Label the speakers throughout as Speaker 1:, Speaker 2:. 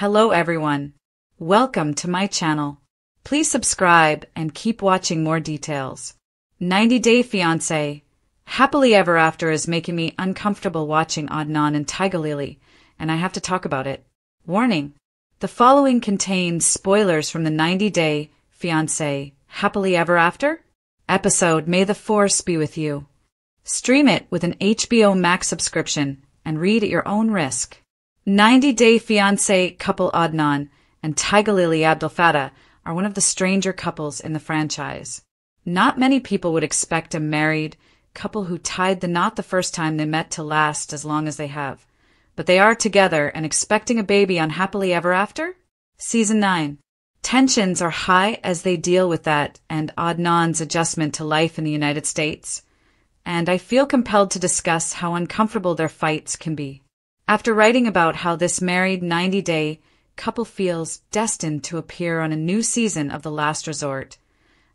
Speaker 1: Hello everyone. Welcome to my channel. Please subscribe and keep watching more details. 90 Day Fiancé. Happily Ever After is making me uncomfortable watching Adnan and Tigerlily, and I have to talk about it. Warning. The following contains spoilers from the 90 Day Fiancé Happily Ever After episode. May the Force be with you. Stream it with an HBO Max subscription and read at your own risk. 90 Day Fiancé couple Adnan and Tigerlily Abdel Fattah are one of the stranger couples in the franchise. Not many people would expect a married couple who tied the knot the first time they met to last as long as they have. But they are together and expecting a baby on Happily Ever After? Season 9. Tensions are high as they deal with that and Adnan's adjustment to life in the United States. And I feel compelled to discuss how uncomfortable their fights can be. After writing about how this married 90-day couple feels destined to appear on a new season of The Last Resort,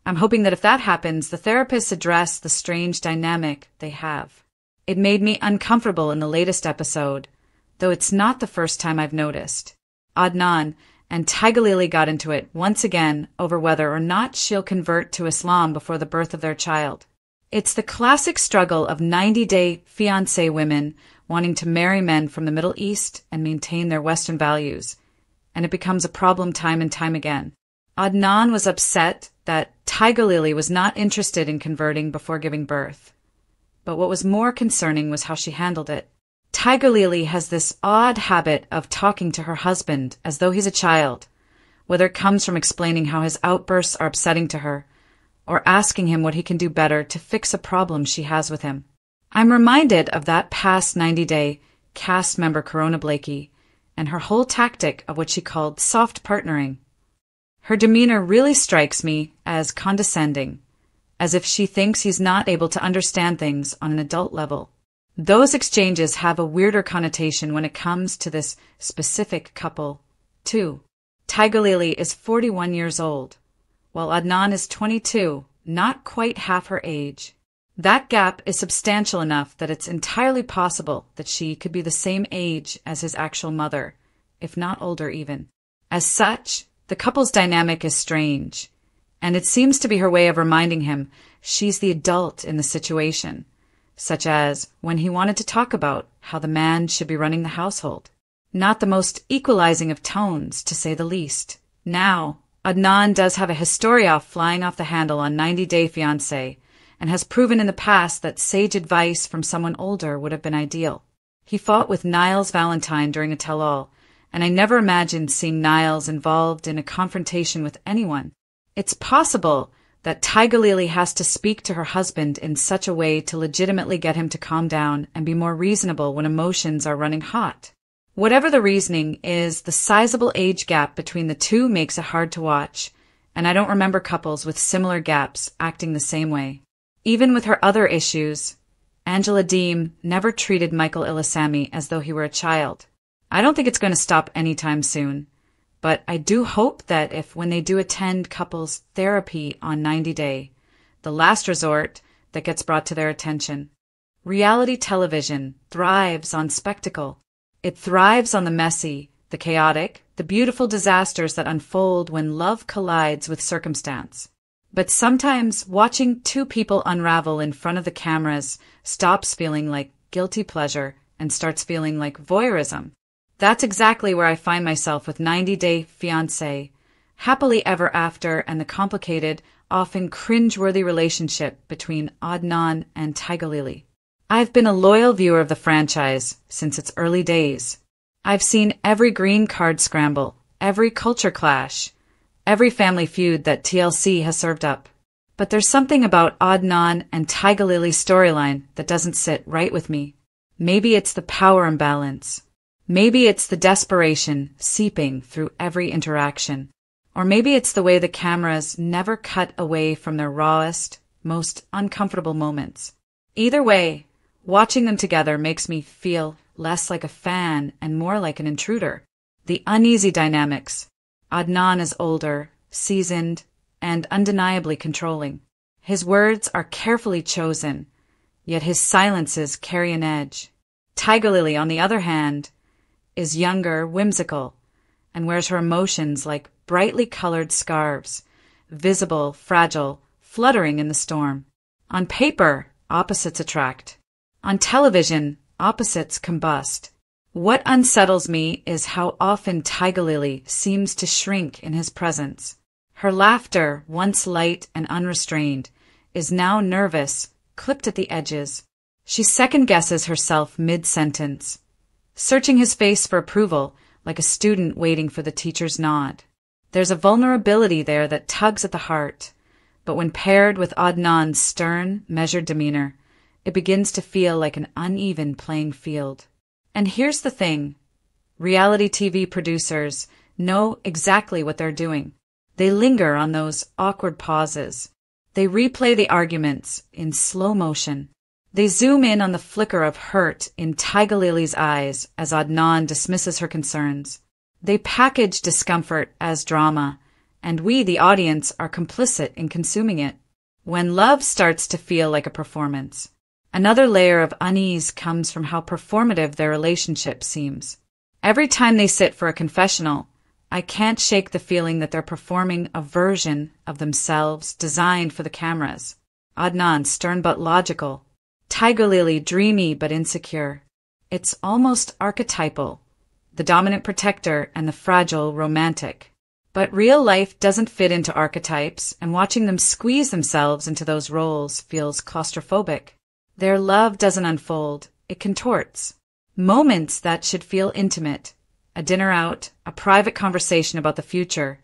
Speaker 1: I'm hoping that if that happens, the therapists address the strange dynamic they have. It made me uncomfortable in the latest episode, though it's not the first time I've noticed. Adnan and Tigerlily got into it once again over whether or not she'll convert to Islam before the birth of their child. It's the classic struggle of 90-day fiancé women wanting to marry men from the Middle East and maintain their Western values, and it becomes a problem time and time again. Adnan was upset that Tigerlily was not interested in converting before giving birth. But what was more concerning was how she handled it. Tigerlily has this odd habit of talking to her husband as though he's a child, whether it comes from explaining how his outbursts are upsetting to her, or asking him what he can do better to fix a problem she has with him. I'm reminded of that past 90-day cast member Corona Blakey and her whole tactic of what she called soft partnering. Her demeanor really strikes me as condescending, as if she thinks he's not able to understand things on an adult level. Those exchanges have a weirder connotation when it comes to this specific couple, too. Tigerlily is 41 years old, while Adnan is 22, not quite half her age. That gap is substantial enough that it's entirely possible that she could be the same age as his actual mother, if not older even. As such, the couple's dynamic is strange, and it seems to be her way of reminding him she's the adult in the situation, such as when he wanted to talk about how the man should be running the household. Not the most equalizing of tones, to say the least. Now, Adnan does have a historia flying off the handle on 90 Day Fiancé, and has proven in the past that sage advice from someone older would have been ideal. He fought with Niles Valentine during a tell-all, and I never imagined seeing Niles involved in a confrontation with anyone. It's possible that Tigerlily has to speak to her husband in such a way to legitimately get him to calm down and be more reasonable when emotions are running hot. Whatever the reasoning is, the sizable age gap between the two makes it hard to watch, and I don't remember couples with similar gaps acting the same way. Even with her other issues, Angela Deem never treated Michael Ilasami as though he were a child. I don't think it's going to stop anytime soon, but I do hope that when they do attend couples therapy on 90 Day, The Last Resort, that gets brought to their attention. Reality television thrives on spectacle. It thrives on the messy, the chaotic, the beautiful disasters that unfold when love collides with circumstance. But sometimes watching two people unravel in front of the cameras stops feeling like guilty pleasure and starts feeling like voyeurism. That's exactly where I find myself with 90 Day Fiancé, Happily Ever After, and the complicated, often cringe-worthy relationship between Adnan and Tigerlily. I've been a loyal viewer of the franchise since its early days. I've seen every green card scramble, every culture clash, every family feud that TLC has served up. But there's something about Adnan and Tigerlily's storyline that doesn't sit right with me. Maybe it's the power imbalance. Maybe it's the desperation seeping through every interaction. Or maybe it's the way the cameras never cut away from their rawest, most uncomfortable moments. Either way, watching them together makes me feel less like a fan and more like an intruder. The uneasy dynamics. Adnan is older, seasoned, and undeniably controlling. His words are carefully chosen, yet his silences carry an edge. Tigerlily, on the other hand, is younger, whimsical, and wears her emotions like brightly colored scarves, visible, fragile, fluttering in the storm. On paper, opposites attract. On television, opposites combust. What unsettles me is how often Tigerlily seems to shrink in his presence. Her laughter, once light and unrestrained, is now nervous, clipped at the edges. She second-guesses herself mid-sentence, searching his face for approval like a student waiting for the teacher's nod. There's a vulnerability there that tugs at the heart, but when paired with Adnan's stern, measured demeanor, it begins to feel like an uneven playing field. And here's the thing. Reality TV producers know exactly what they're doing. They linger on those awkward pauses. They replay the arguments in slow motion. They zoom in on the flicker of hurt in Tigerlily's eyes as Adnan dismisses her concerns. They package discomfort as drama, and we, the audience, are complicit in consuming it. When love starts to feel like a performance, another layer of unease comes from how performative their relationship seems. Every time they sit for a confessional, I can't shake the feeling that they're performing a version of themselves designed for the cameras. Adnan, stern but logical. Tigerlily, dreamy but insecure. It's almost archetypal, the dominant protector and the fragile romantic. But real life doesn't fit into archetypes, and watching them squeeze themselves into those roles feels claustrophobic. Their love doesn't unfold, it contorts. Moments that should feel intimate, a dinner out, a private conversation about the future,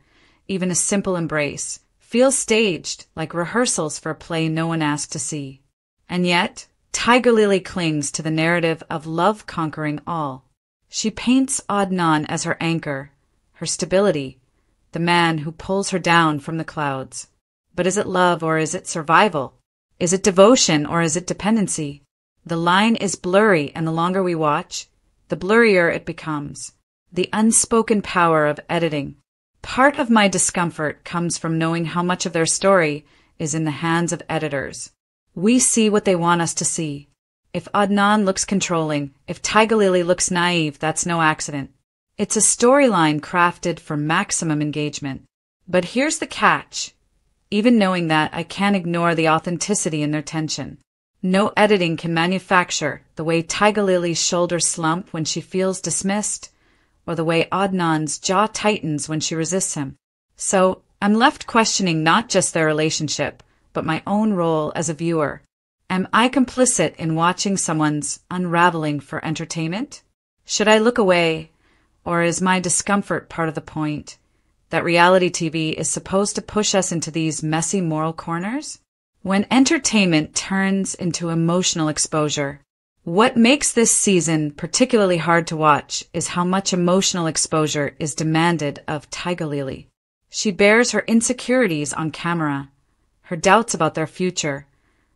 Speaker 1: even a simple embrace, feel staged, like rehearsals for a play no one asked to see. And yet, Tigerlily clings to the narrative of love conquering all. She paints Adnan as her anchor, her stability, the man who pulls her down from the clouds. But is it love or is it survival? Is it devotion or is it dependency? The line is blurry, and the longer we watch, the blurrier it becomes. The unspoken power of editing. Part of my discomfort comes from knowing how much of their story is in the hands of editors. We see what they want us to see. If Adnan looks controlling, if Tigerlily looks naive, that's no accident. It's a storyline crafted for maximum engagement. But here's the catch. Even knowing that, I can't ignore the authenticity in their tension. No editing can manufacture the way Tigerlily's shoulders slump when she feels dismissed, or the way Adnan's jaw tightens when she resists him. So, I'm left questioning not just their relationship, but my own role as a viewer. Am I complicit in watching someone's unraveling for entertainment? Should I look away, or is my discomfort part of the point? That reality TV is supposed to push us into these messy moral corners? When entertainment turns into emotional exposure, what makes this season particularly hard to watch is how much emotional exposure is demanded of Tigerlily. She bears her insecurities on camera, her doubts about their future,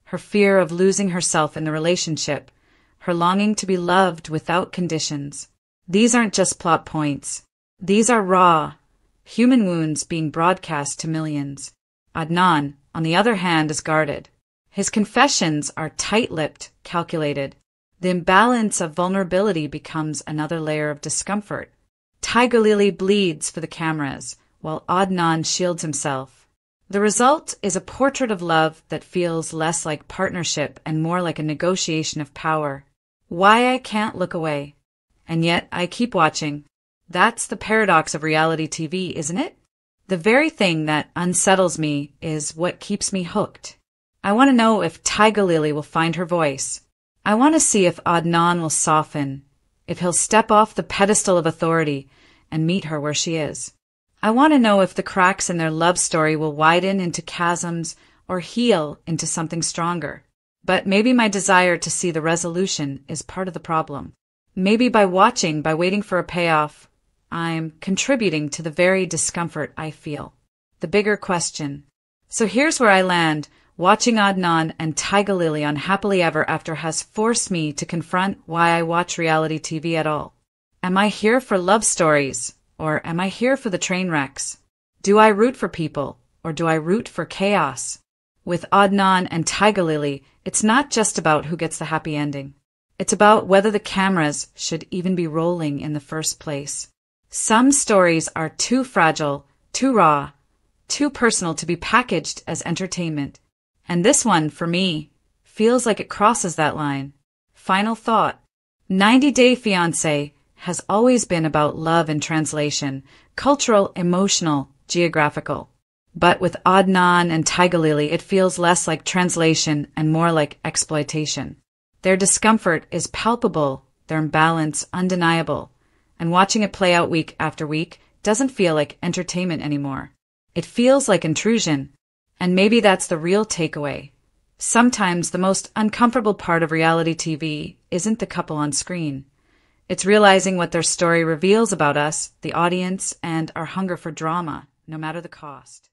Speaker 1: her fear of losing herself in the relationship, her longing to be loved without conditions. These aren't just plot points. These are raw, human wounds being broadcast to millions. Adnan, on the other hand, is guarded. His confessions are tight-lipped, calculated. The imbalance of vulnerability becomes another layer of discomfort. Tigerlily bleeds for the cameras, while Adnan shields himself. The result is a portrait of love that feels less like partnership and more like a negotiation of power. Why I can't look away. And yet I keep watching. That's the paradox of reality TV, isn't it? The very thing that unsettles me is what keeps me hooked. I want to know if Tigerlily will find her voice. I want to see if Adnan will soften, if he'll step off the pedestal of authority and meet her where she is. I want to know if the cracks in their love story will widen into chasms or heal into something stronger. But maybe my desire to see the resolution is part of the problem. Maybe by waiting for a payoff, I'm contributing to the very discomfort I feel. The bigger question. So here's where I land. Watching Adnan and Tigerlily on Happily Ever After has forced me to confront why I watch reality TV at all. Am I here for love stories, or am I here for the train wrecks? Do I root for people, or do I root for chaos? With Adnan and Tigerlily, it's not just about who gets the happy ending. It's about whether the cameras should even be rolling in the first place. Some stories are too fragile, too raw, too personal to be packaged as entertainment. And this one, for me, feels like it crosses that line. Final thought. 90 Day Fiancé has always been about love and translation, cultural, emotional, geographical. But with Adnan and Tigerlily, it feels less like translation and more like exploitation. Their discomfort is palpable, their imbalance undeniable, and watching it play out week after week doesn't feel like entertainment anymore. It feels like intrusion, and maybe that's the real takeaway. Sometimes the most uncomfortable part of reality TV isn't the couple on screen. It's realizing what their story reveals about us, the audience, and our hunger for drama, no matter the cost.